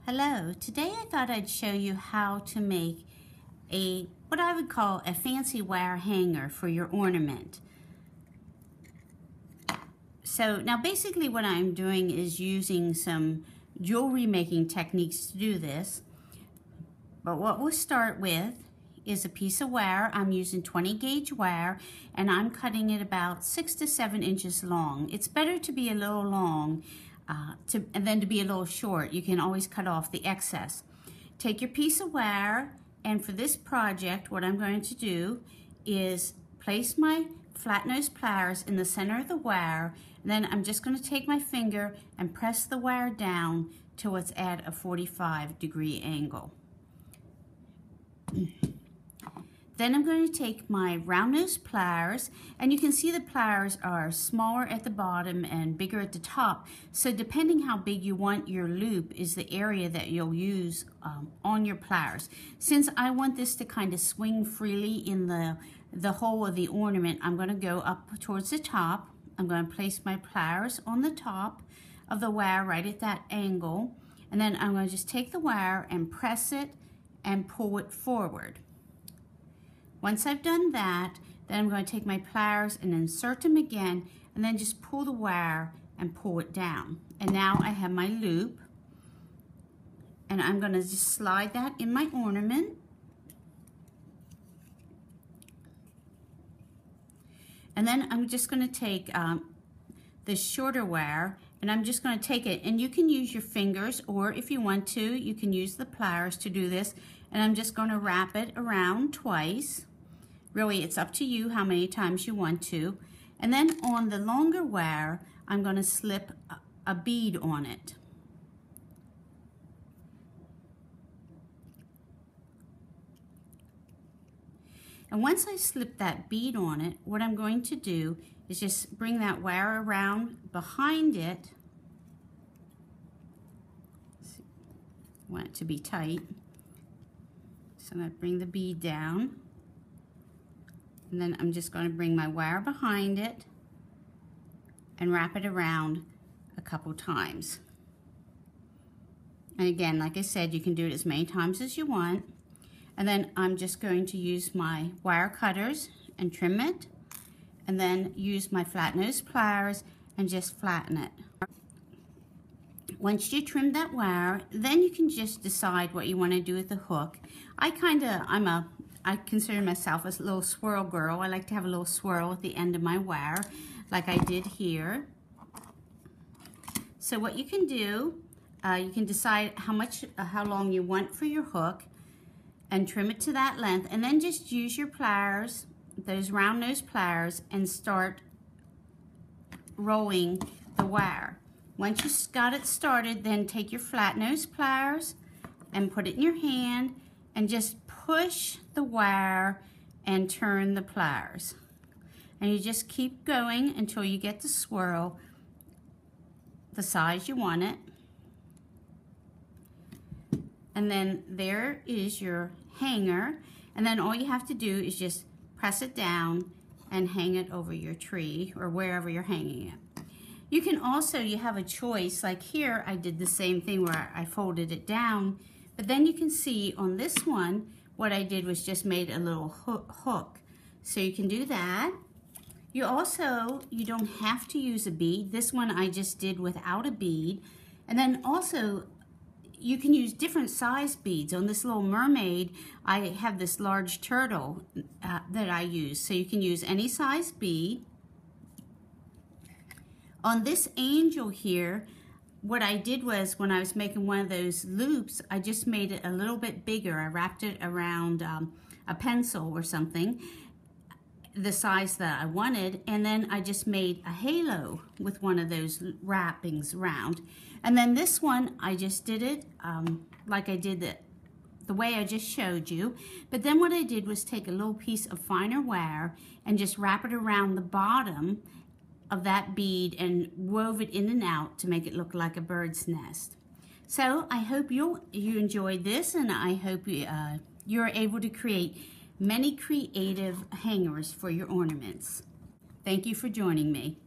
Hello, today I thought I'd show you how to make what I would call a fancy wire hanger for your ornament. So now basically what I'm doing is using some jewelry making techniques to do this. But what we'll start with is a piece of wire. I'm using 20 gauge wire and I'm cutting it about 6 to 7 inches long. It's better to be a little long and then to be a little short. You can always cut off the excess. Take your piece of wire, and for this project what I'm going to do is place my flat nose pliers in the center of the wire, and then I'm just going to take my finger and press the wire down till it's at a 45-degree angle. Then I'm going to take my round nose pliers, and you can see the pliers are smaller at the bottom and bigger at the top. So depending how big you want your loop is the area that you'll use on your pliers. Since I want this to kind of swing freely in the hole of the ornament, I'm going to go up towards the top. I'm going to place my pliers on the top of the wire right at that angle, and then I'm going to just take the wire and press it and pull it forward. Once I've done that, then I'm going to take my pliers and insert them again, and then just pull the wire and pull it down. And now I have my loop, and I'm going to just slide that in my ornament. And then I'm just going to take the shorter wire, and I'm just going to take it, and you can use your fingers, or if you want to, you can use the pliers to do this. And I'm just going to wrap it around twice. Really, it's up to you how many times you want to. And then on the longer wire, I'm going to slip a bead on it. And once I slip that bead on it, what I'm going to do is just bring that wire around behind it. I want it to be tight. So I'm going to bring the bead down. And then I'm just going to bring my wire behind it and wrap it around a couple times. And again, like I said, you can do it as many times as you want. And then I'm just going to use my wire cutters and trim it, and then use my flat nose pliers and just flatten it. Once you trim that wire, then you can just decide what you want to do with the hook. I consider myself a little swirl girl. I like to have a little swirl at the end of my wire, like I did here. So what you can do, you can decide how long you want for your hook, and trim it to that length, and then just use your pliers, those round nose pliers, and start rolling the wire. Once you got it started, then take your flat nose pliers and put it in your hand and just push the wire and turn the pliers. And you just keep going until you get the swirl the size you want it. And then there is your hanger. And then all you have to do is just press it down and hang it over your tree or wherever you're hanging it. You can also, you have a choice, like here I did the same thing where I folded it down, but then you can see on this one, what I did was just made a little hook. So you can do that. You don't have to use a bead. This one I just did without a bead. And then also, you can use different size beads. On this little mermaid, I have this large turtle that I use. So you can use any size bead. On this angel here, what I did was, when I was making one of those loops, I just made it a little bit bigger. I wrapped it around a pencil or something, the size that I wanted, and then I just made a halo with one of those wrappings around. And then this one, I just did it like I did the way I just showed you. But then what I did was take a little piece of finer wire and just wrap it around the bottom of that bead and wove it in and out to make it look like a bird's nest. So I hope you enjoyed this, and I hope you're able to create many creative hangers for your ornaments. Thank you for joining me.